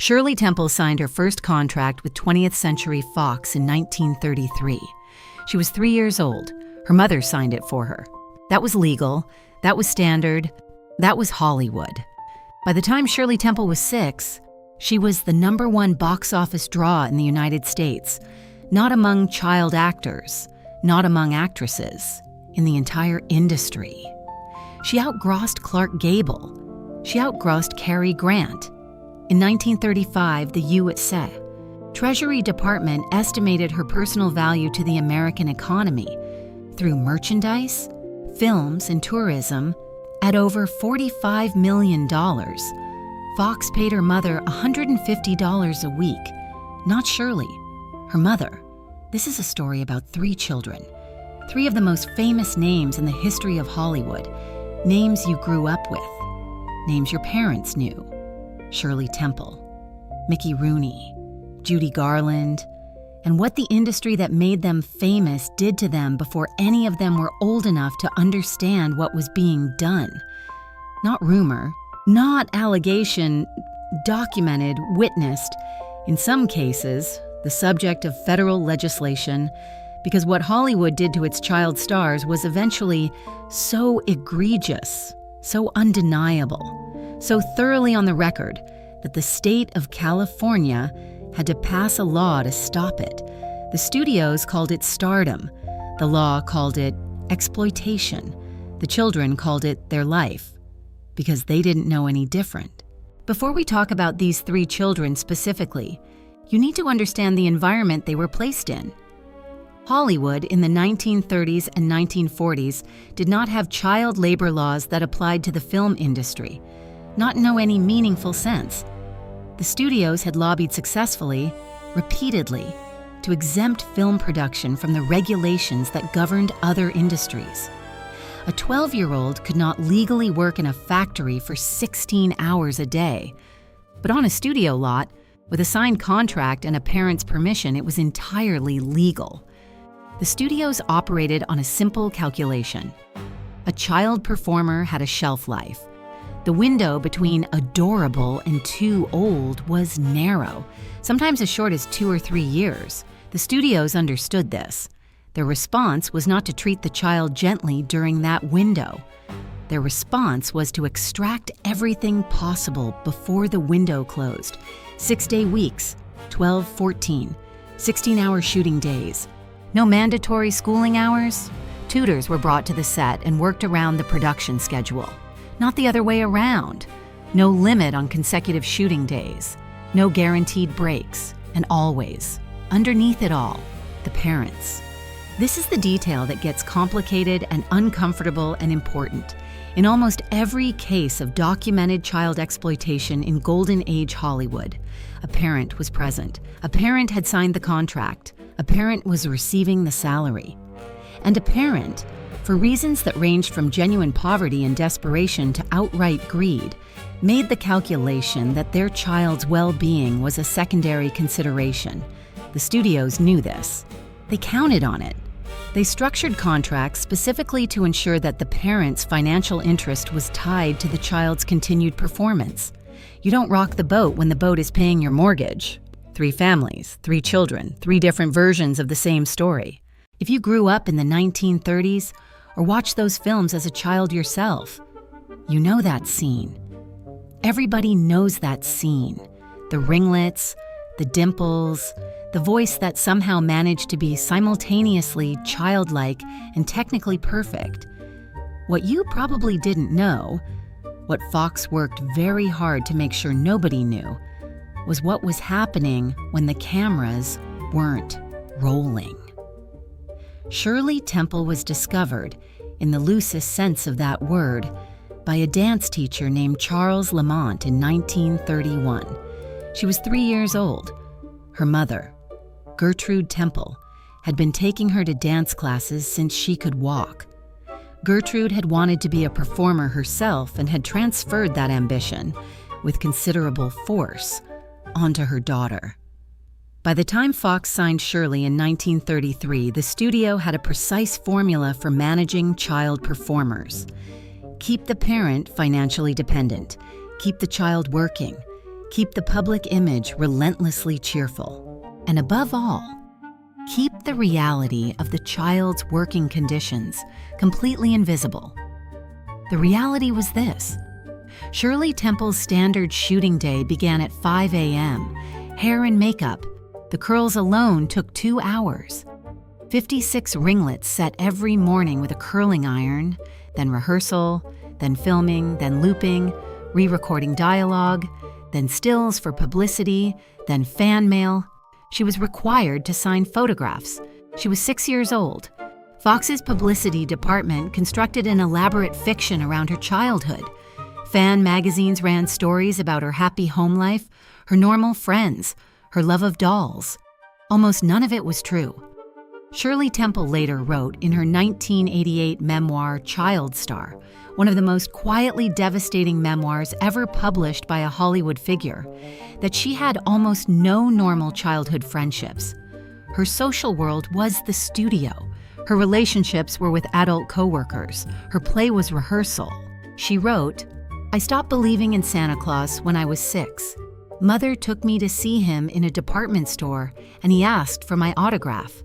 Shirley Temple signed her first contract with 20th Century Fox in 1933. She was 3 years old. Her mother signed it for her. That was legal. That was standard. That was Hollywood. By the time Shirley Temple was 6, she was the #1 box office draw in the United States, not among child actors, not among actresses, in the entire industry. She outgrossed Clark Gable. She outgrossed Cary Grant. In 1935, the USA Treasury Department estimated her personal value to the American economy through merchandise, films, and tourism at over $45 million. Fox paid her mother $150 a week, not Shirley, her mother. This is a story about 3 children, 3 of the most famous names in the history of Hollywood, names you grew up with, names your parents knew. Shirley Temple, Mickey Rooney, Judy Garland, and what the industry that made them famous did to them before any of them were old enough to understand what was being done. Not rumor, not allegation, documented, witnessed, in some cases, the subject of federal legislation, because what Hollywood did to its child stars was eventually so egregious, so undeniable, so thoroughly on the record that the state of California had to pass a law to stop it. The studios called it stardom. The law called it exploitation. The children called it their life, because they didn't know any different. Before we talk about these 3 children specifically, you need to understand the environment they were placed in. Hollywood in the 1930s and 1940s did not have child labor laws that applied to the film industry, not in any meaningful sense. The studios had lobbied successfully, repeatedly, to exempt film production from the regulations that governed other industries. A 12-year-old could not legally work in a factory for 16 hours a day, but on a studio lot, with a signed contract and a parent's permission, it was entirely legal. The studios operated on a simple calculation. A child performer had a shelf life. The window between adorable and too old was narrow, sometimes as short as 2 or 3 years. The studios understood this. Their response was not to treat the child gently during that window. Their response was to extract everything possible before the window closed. 6-day weeks, 12, 14, 16-hour shooting days. No mandatory schooling hours. Tutors were brought to the set and worked around the production schedule. Not the other way around. No limit on consecutive shooting days. No guaranteed breaks. And always, underneath it all, the parents. This is the detail that gets complicated and uncomfortable and important. In almost every case of documented child exploitation in Golden Age Hollywood, a parent was present. A parent had signed the contract. A parent was receiving the salary. And a parent, for reasons that ranged from genuine poverty and desperation to outright greed, made the calculation that their child's well-being was a secondary consideration. The studios knew this. They counted on it. They structured contracts specifically to ensure that the parent's financial interest was tied to the child's continued performance. You don't rock the boat when the boat is paying your mortgage. 3 families, 3 children, 3 different versions of the same story. If you grew up in the 1930s or watched those films as a child yourself, you know that scene. Everybody knows that scene. The ringlets, the dimples, the voice that somehow managed to be simultaneously childlike and technically perfect. What you probably didn't know, what Fox worked very hard to make sure nobody knew, was what was happening when the cameras weren't rolling. Shirley Temple was discovered, in the loosest sense of that word, by a dance teacher named Charles Lamont in 1931. She was 3 years old. Her mother, Gertrude Temple, had been taking her to dance classes since she could walk. Gertrude had wanted to be a performer herself and had transferred that ambition, with considerable force, onto her daughter. By the time Fox signed Shirley in 1933, the studio had a precise formula for managing child performers. Keep the parent financially dependent. Keep the child working. Keep the public image relentlessly cheerful. And above all, keep the reality of the child's working conditions completely invisible. The reality was this. Shirley Temple's standard shooting day began at 5 a.m. Hair and makeup, the curls alone took 2 hours. 56 ringlets set every morning with a curling iron, then rehearsal, then filming, then looping, re-recording dialogue, then stills for publicity, then fan mail. She was required to sign photographs. She was 6 years old. Fox's publicity department constructed an elaborate fiction around her childhood. Fan magazines ran stories about her happy home life, her normal friends, her love of dolls. Almost none of it was true. Shirley Temple later wrote in her 1988 memoir, Child Star, one of the most quietly devastating memoirs ever published by a Hollywood figure, that she had almost no normal childhood friendships. Her social world was the studio. Her relationships were with adult coworkers. Her play was rehearsal. She wrote, "I stopped believing in Santa Claus when I was 6. Mother took me to see him in a department store, and he asked for my autograph.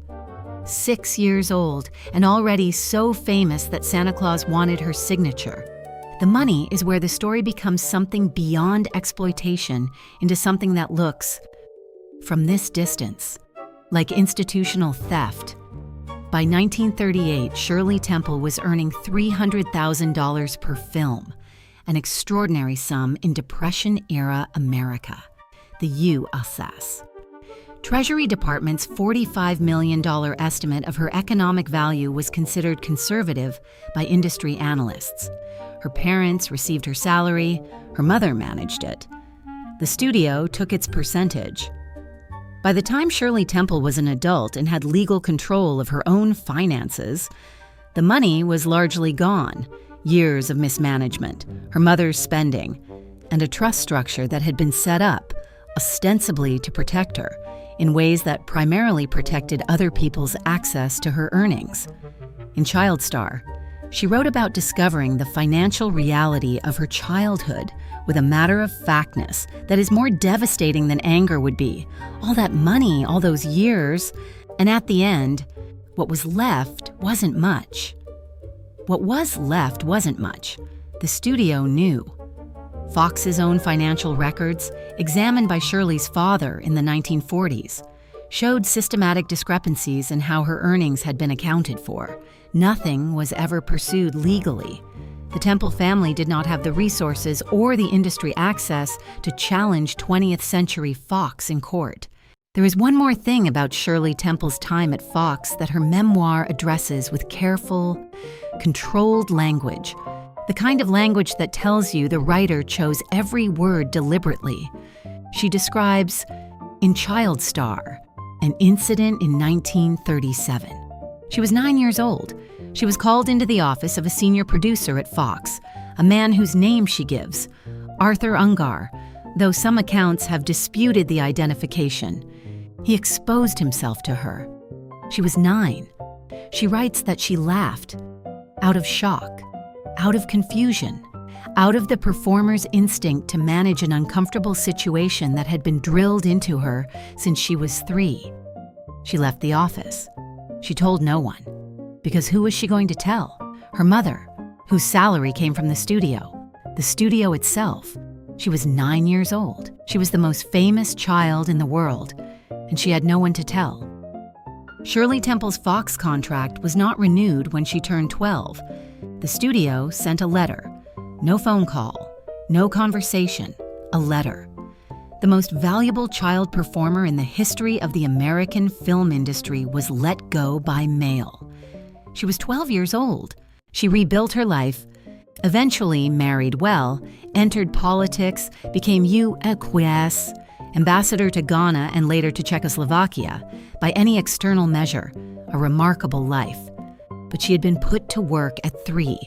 6 years old, and already so famous that Santa Claus wanted her signature. The money is where the story becomes something beyond exploitation into something that looks, from this distance, like institutional theft." By 1938, Shirley Temple was earning $300,000 per film, an extraordinary sum in Depression-era America, the USS. Treasury Department's $45 million estimate of her economic value was considered conservative by industry analysts. Her parents received her salary, her mother managed it. The studio took its percentage. By the time Shirley Temple was an adult and had legal control of her own finances, the money was largely gone. Years of mismanagement, her mother's spending, and a trust structure that had been set up, ostensibly to protect her, in ways that primarily protected other people's access to her earnings. In Child Star, she wrote about discovering the financial reality of her childhood with a matter-of-factness that is more devastating than anger would be. All that money, all those years, and at the end, what was left wasn't much. What was left wasn't much. The studio knew. Fox's own financial records, examined by Shirley's father in the 1940s, showed systematic discrepancies in how her earnings had been accounted for. Nothing was ever pursued legally. The Temple family did not have the resources or the industry access to challenge 20th Century Fox in court. There is one more thing about Shirley Temple's time at Fox that her memoir addresses with careful, controlled language. The kind of language that tells you the writer chose every word deliberately. She describes, in Child Star, an incident in 1937. She was 9 years old. She was called into the office of a senior producer at Fox, a man whose name she gives, Arthur Ungar, though some accounts have disputed the identification. He exposed himself to her. She was 9. She writes that she laughed, out of shock, out of confusion, out of the performer's instinct to manage an uncomfortable situation that had been drilled into her since she was 3. She left the office. She told no one. Because who was she going to tell? Her mother, whose salary came from the studio itself. She was 9 years old. She was the most famous child in the world, and she had no one to tell. Shirley Temple's Fox contract was not renewed when she turned 12. The studio sent a letter. No phone call, no conversation, a letter. The most valuable child performer in the history of the American film industry was let go by mail. She was 12 years old. She rebuilt her life, eventually married well, entered politics, became U.S. ambassador to Ghana and later to Czechoslovakia. By any external measure, a remarkable life. But she had been put to work at 3.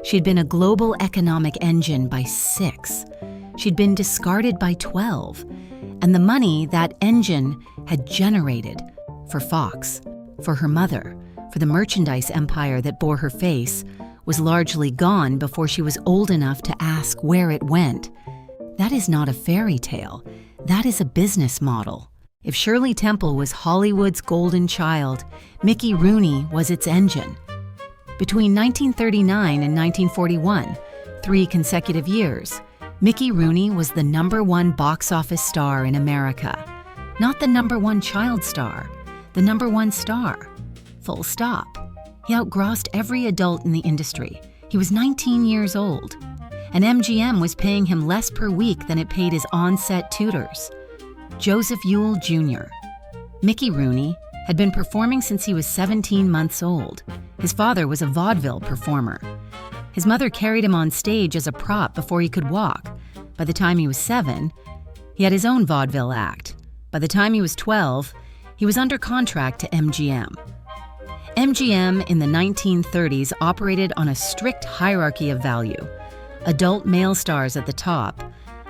She had been a global economic engine by 6. She'd been discarded by 12. And the money that engine had generated for Fox, for her mother, for the merchandise empire that bore her face, was largely gone before she was old enough to ask where it went. That is not a fairy tale. That is a business model. If Shirley Temple was Hollywood's golden child, Mickey Rooney was its engine. Between 1939 and 1941, 3 consecutive years, Mickey Rooney was the #1 box office star in America. Not the #1 child star, the #1 star. Full stop. He outgrossed every adult in the industry. He was 19 years old. And MGM was paying him less per week than it paid his on-set tutors. Joseph Ewell Jr. Mickey Rooney had been performing since he was 17 months old. His father was a vaudeville performer. His mother carried him on stage as a prop before he could walk. By the time he was 7, he had his own vaudeville act. By the time he was 12, he was under contract to MGM. MGM in the 1930s operated on a strict hierarchy of value. Adult male stars at the top,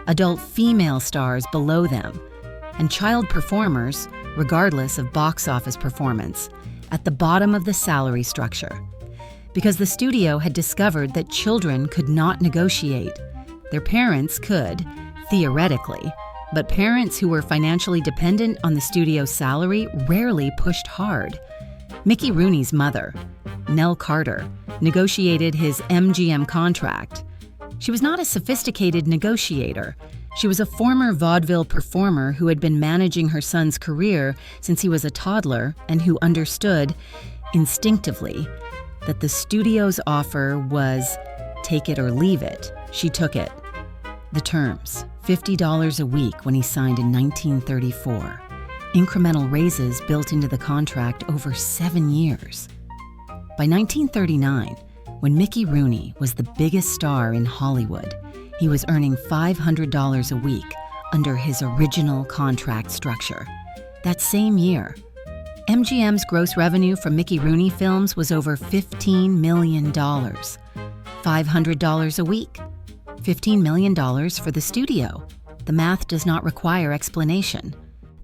adult female stars below them, and child performers, regardless of box office performance, at the bottom of the salary structure. Because the studio had discovered that children could not negotiate. Their parents could, theoretically, but parents who were financially dependent on the studio's salary rarely pushed hard. Mickey Rooney's mother, Nell Carter, negotiated his MGM contract. She was not a sophisticated negotiator. She was a former vaudeville performer who had been managing her son's career since he was a toddler and who understood, instinctively, that the studio's offer was take it or leave it. She took it. The terms, $50 a week when he signed in 1934. Incremental raises built into the contract over 7 years. By 1939, when Mickey Rooney was the biggest star in Hollywood, he was earning $500 a week under his original contract structure. That same year, MGM's gross revenue from Mickey Rooney films was over $15 million. $500 a week, $15 million for the studio. The math does not require explanation.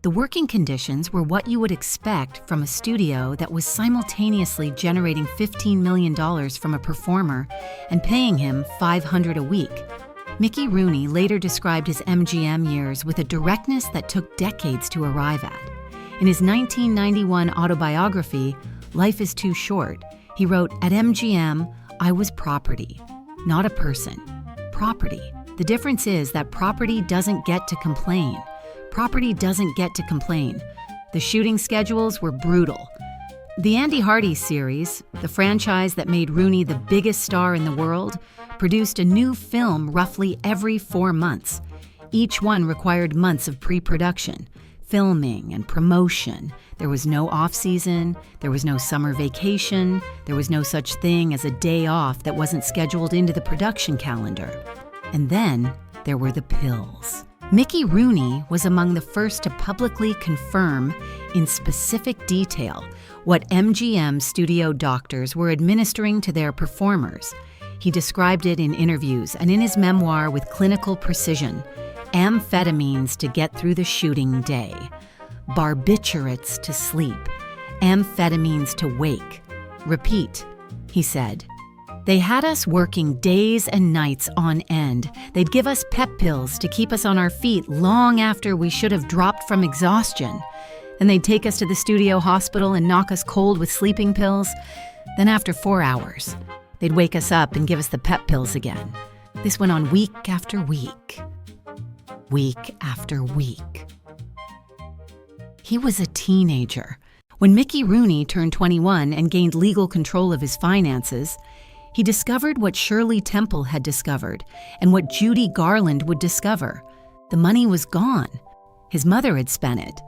The working conditions were what you would expect from a studio that was simultaneously generating $15 million from a performer and paying him $500 a week. Mickey Rooney later described his MGM years with a directness that took decades to arrive at. In his 1991 autobiography, Life is Too Short, he wrote, "At MGM, I was property, not a person. Property. The difference is that property doesn't get to complain. Property doesn't get to complain. The shooting schedules were brutal. The Andy Hardy series, the franchise that made Rooney the biggest star in the world, produced a new film roughly every 4 months. Each one required months of pre-production, filming, and promotion. There was no off-season, there was no summer vacation, there was no such thing as a day off that wasn't scheduled into the production calendar. And then there were the pills. Mickey Rooney was among the first to publicly confirm in specific detail what MGM studio doctors were administering to their performers. He described it in interviews and in his memoir with clinical precision. Amphetamines to get through the shooting day, barbiturates to sleep, amphetamines to wake. Repeat, he said. They had us working days and nights on end. They'd give us pep pills to keep us on our feet long after we should have dropped from exhaustion. Then they'd take us to the studio hospital and knock us cold with sleeping pills. Then after 4 hours, they'd wake us up and give us the pep pills again. This went on week after week. Week after week. He was a teenager. When Mickey Rooney turned 21 and gained legal control of his finances, he discovered what Shirley Temple had discovered and what Judy Garland would discover. The money was gone. His mother had spent it.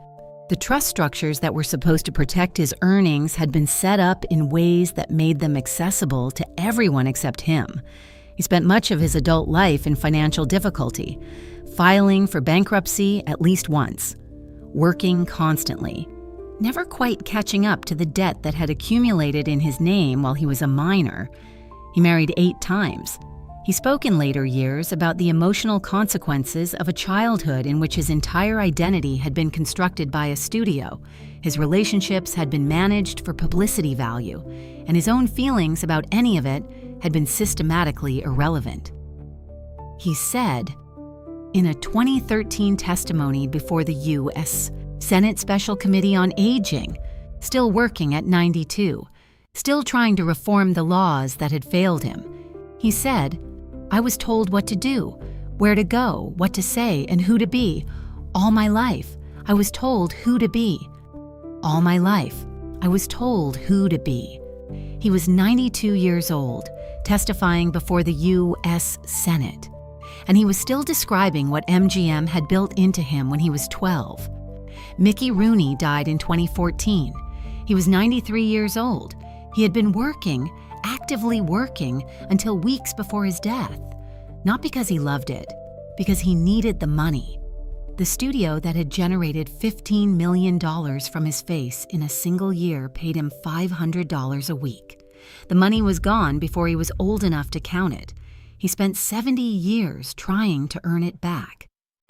The trust structures that were supposed to protect his earnings had been set up in ways that made them accessible to everyone except him. He spent much of his adult life in financial difficulty, filing for bankruptcy at least once, working constantly, never quite catching up to the debt that had accumulated in his name while he was a minor. He married 8 times. He spoke in later years about the emotional consequences of a childhood in which his entire identity had been constructed by a studio. His relationships had been managed for publicity value, and his own feelings about any of it had been systematically irrelevant. He said, In a 2013 testimony before the U.S. Senate Special Committee on Aging, still working at 92, still trying to reform the laws that had failed him, he said, "I was told what to do, where to go, what to say, and who to be. All my life, I was told who to be. All my life, I was told who to be." He was 92 years old, testifying before the U.S. Senate. And he was still describing what MGM had built into him when he was 12. Mickey Rooney died in 2014. He was 93 years old. He had been working, actively working, until weeks before his death. Not because he loved it, because he needed the money. The studio that had generated $15 million from his face in a single year paid him $500 a week. The money was gone before he was old enough to count it. He spent 70 years trying to earn it back.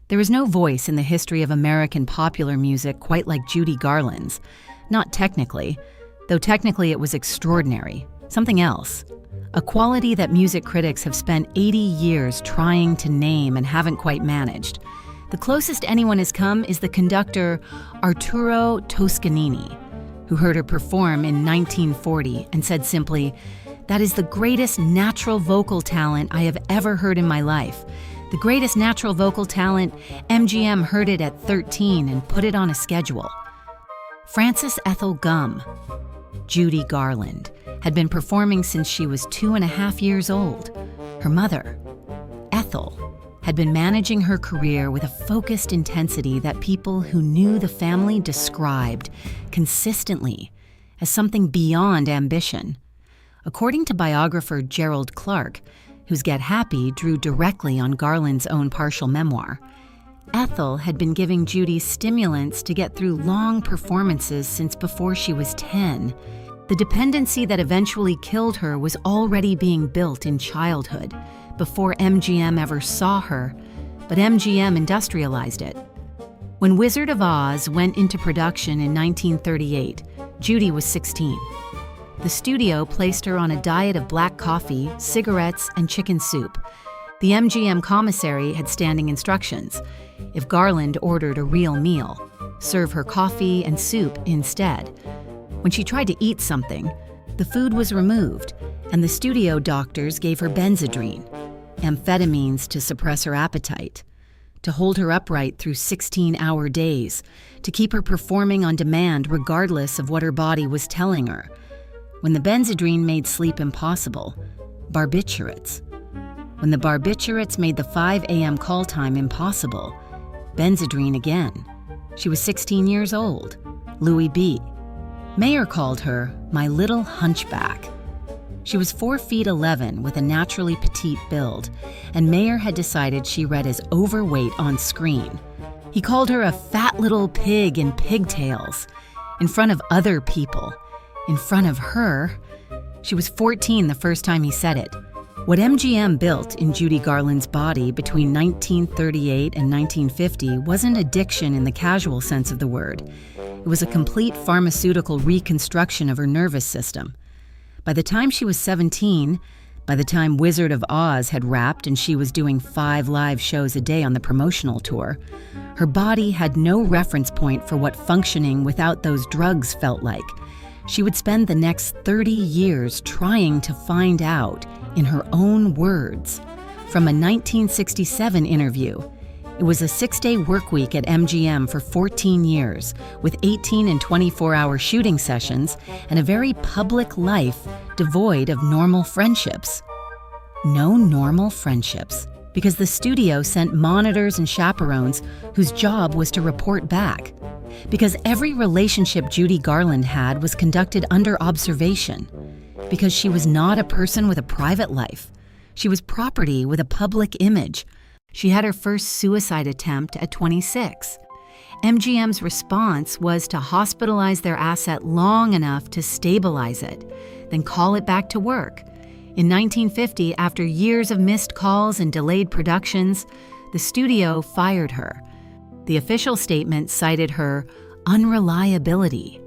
There is no voice in the history of American popular music quite like Judy Garland's. Not technically, though technically it was extraordinary. Something else. A quality that music critics have spent 80 years trying to name and haven't quite managed. The closest anyone has come is the conductor Arturo Toscanini, who heard her perform in 1940 and said simply, "That is the greatest natural vocal talent I have ever heard in my life. The greatest natural vocal talent, MGM heard it at 13 and put it on a schedule." Frances Ethel Gum, Judy Garland, had been performing since she was 2.5 years old. Her mother, Ethel, had been managing her career with a focused intensity that people who knew the family described consistently as something beyond ambition. According to biographer Gerald Clark, whose Get Happy drew directly on Garland's own partial memoir, Ethel had been giving Judy stimulants to get through long performances since before she was 10. The dependency that eventually killed her was already being built in childhood, before MGM ever saw her, but MGM industrialized it. When Wizard of Oz went into production in 1938, Judy was 16. The studio placed her on a diet of black coffee, cigarettes, and chicken soup. The MGM commissary had standing instructions. If Garland ordered a real meal, serve her coffee and soup instead. When she tried to eat something, the food was removed, and the studio doctors gave her Benzedrine, amphetamines to suppress her appetite, to hold her upright through 16-hour days, to keep her performing on demand regardless of what her body was telling her. When the Benzedrine made sleep impossible, barbiturates. When the barbiturates made the 5 a.m. call time impossible, Benzedrine again. She was 16 years old. Louis B. Mayer called her my little hunchback. She was 4'11" with a naturally petite build, and Mayer had decided she read as overweight on screen. He called her a fat little pig in pigtails, in front of other people, in front of her. She was 14 the first time he said it. What MGM built in Judy Garland's body between 1938 and 1950 wasn't addiction in the casual sense of the word. It was a complete pharmaceutical reconstruction of her nervous system. By the time she was 17, by the time Wizard of Oz had wrapped and she was doing 5 live shows a day on the promotional tour, her body had no reference point for what functioning without those drugs felt like. She would spend the next 30 years trying to find out, in her own words. From a 1967 interview, it was a 6-day work week at MGM for 14 years, with 18 and 24-hour shooting sessions and a very public life devoid of normal friendships. No normal friendships, because the studio sent monitors and chaperones whose job was to report back. Because every relationship Judy Garland had was conducted under observation. Because she was not a person with a private life. She was property with a public image. She had her first suicide attempt at 26. MGM's response was to hospitalize their asset long enough to stabilize it, then call it back to work. In 1950, after years of missed calls and delayed productions, the studio fired her. The official statement cited her unreliability.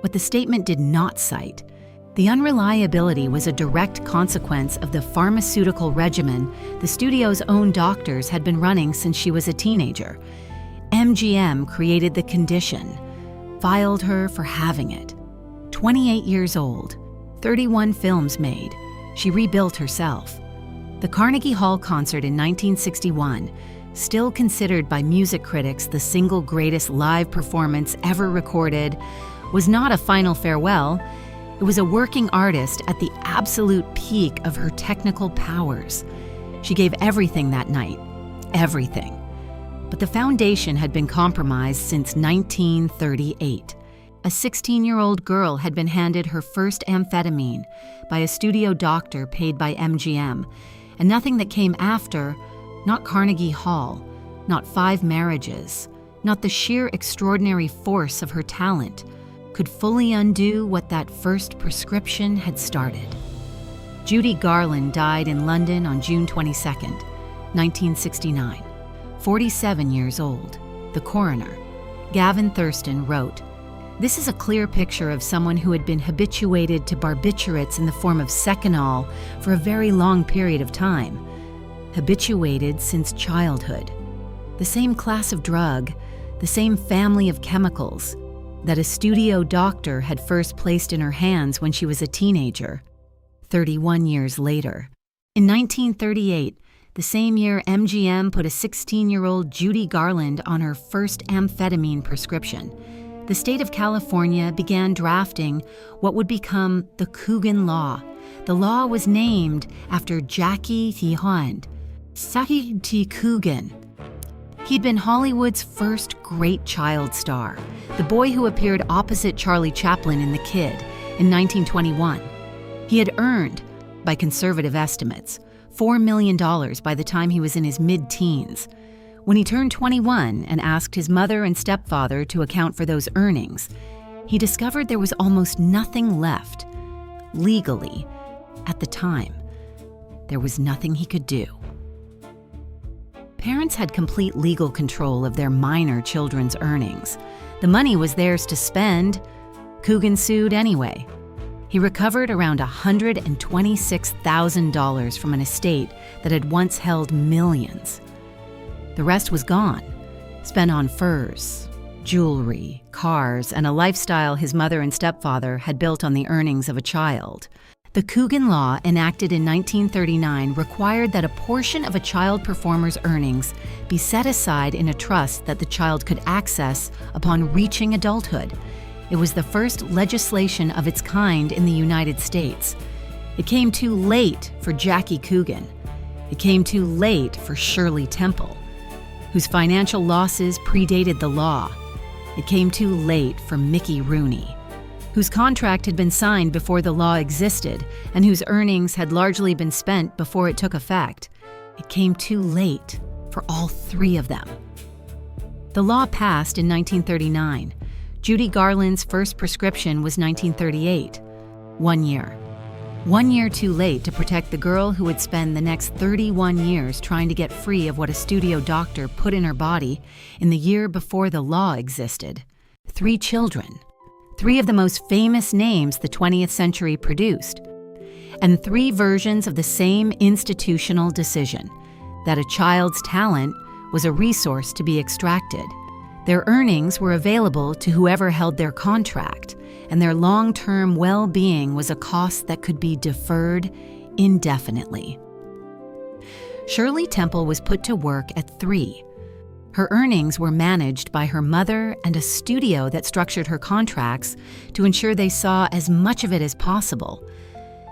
What the statement did not cite The unreliability was a direct consequence of the pharmaceutical regimen the studio's own doctors had been running since she was a teenager. MGM created the condition, filed her for having it. 28 years old, 31 films made, she rebuilt herself. The Carnegie Hall concert in 1961, still considered by music critics the single greatest live performance ever recorded, was not a final farewell. It was a working artist at the absolute peak of her technical powers. She gave everything that night, everything. But the foundation had been compromised since 1938. A 16-year-old girl had been handed her first amphetamine by a studio doctor paid by MGM, and nothing that came after, not Carnegie Hall, not 5 marriages, not the sheer extraordinary force of her talent, could fully undo what that first prescription had started. Judy Garland died in London on June 22, 1969, 47 years old. The coroner, Gavin Thurston, wrote, "This is a clear picture of someone who had been habituated to barbiturates in the form of Seconal for a very long period of time, habituated since childhood. The same class of drug, the same family of chemicals that a studio doctor had first placed in her hands when she was a teenager, 31 years later. In 1938, the same year MGM put a 16-year-old Judy Garland on her first amphetamine prescription, the state of California began drafting what would become the Coogan Law. The law was named after Jackie Tijuan, Saki T. Coogan. He'd been Hollywood's first great child star, the boy who appeared opposite Charlie Chaplin in The Kid in 1921. He had earned, by conservative estimates, $4 million by the time he was in his mid-teens. When he turned 21 and asked his mother and stepfather to account for those earnings, he discovered there was almost nothing left. Legally, at the time, there was nothing he could do. Parents had complete legal control of their minor children's earnings. The money was theirs to spend. Coogan sued anyway. He recovered around $126,000 from an estate that had once held millions. The rest was gone, spent on furs, jewelry, cars, and a lifestyle his mother and stepfather had built on the earnings of a child. The Coogan Law, enacted in 1939, required that a portion of a child performer's earnings be set aside in a trust that the child could access upon reaching adulthood. It was the first legislation of its kind in the United States. It came too late for Jackie Coogan. It came too late for Shirley Temple, whose financial losses predated the law. It came too late for Mickey Rooney, whose contract had been signed before the law existed and whose earnings had largely been spent before it took effect. It came too late for all 3 of them. The law passed in 1939. Judy Garland's first prescription was 1938. 1 year. 1 year too late to protect the girl who would spend the next 31 years trying to get free of what a studio doctor put in her body in the year before the law existed. 3 children. 3 of the most famous names the 20th century produced, and 3 versions of the same institutional decision, that a child's talent was a resource to be extracted. Their earnings were available to whoever held their contract, and their long-term well-being was a cost that could be deferred indefinitely. Shirley Temple was put to work at 3. Her earnings were managed by her mother and a studio that structured her contracts to ensure they saw as much of it as possible.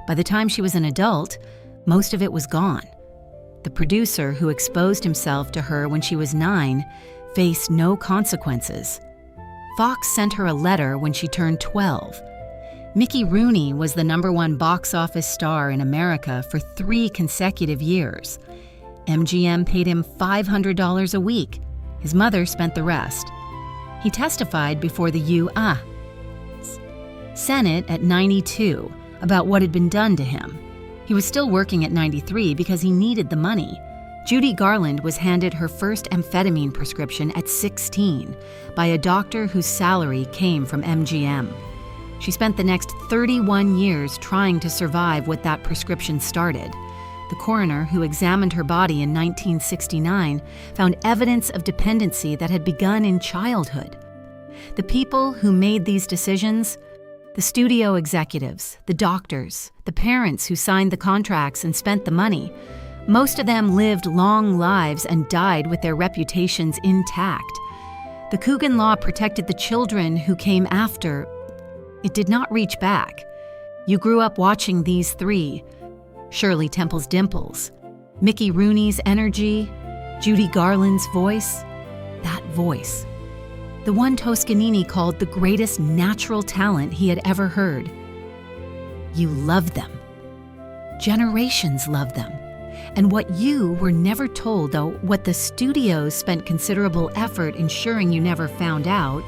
By the time she was an adult, most of it was gone. The producer who exposed himself to her when she was 9 faced no consequences. Fox sent her a letter when she turned 12. Mickey Rooney was the #1 box office star in America for 3 consecutive years. MGM paid him $500 a week. His mother spent the rest. He testified before the U.S. Senate at 92 about what had been done to him. He was still working at 93 because he needed the money. Judy Garland was handed her first amphetamine prescription at 16 by a doctor whose salary came from MGM. She spent the next 31 years trying to survive what that prescription started. The coroner, who examined her body in 1969, found evidence of dependency that had begun in childhood. The people who made these decisions, the studio executives, the doctors, the parents who signed the contracts and spent the money, most of them lived long lives and died with their reputations intact. The Coogan Law protected the children who came after. It did not reach back. You grew up watching these three: Shirley Temple's dimples, Mickey Rooney's energy, Judy Garland's voice. That voice. The one Toscanini called the greatest natural talent he had ever heard. You loved them. Generations loved them. And what you were never told, though, what the studios spent considerable effort ensuring you never found out,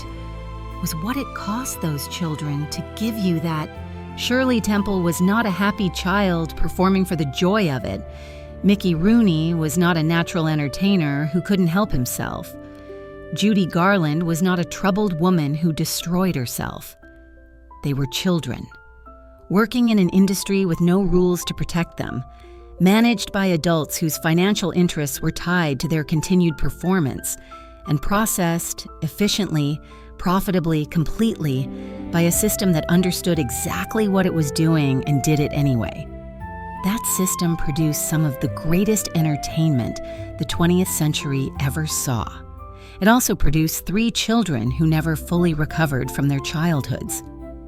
was what it cost those children to give you that. Shirley Temple was not a happy child performing for the joy of it. Mickey Rooney was not a natural entertainer who couldn't help himself. Judy Garland was not a troubled woman who destroyed herself. They were children, working in an industry with no rules to protect them, managed by adults whose financial interests were tied to their continued performance, and processed efficiently, profitably, completely by a system that understood exactly what it was doing and did it anyway. That system produced some of the greatest entertainment the 20th century ever saw. It also produced 3 children who never fully recovered from their childhoods.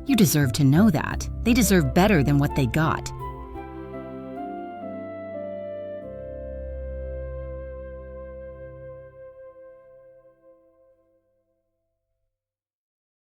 You deserve to know that. They deserve better than what they got.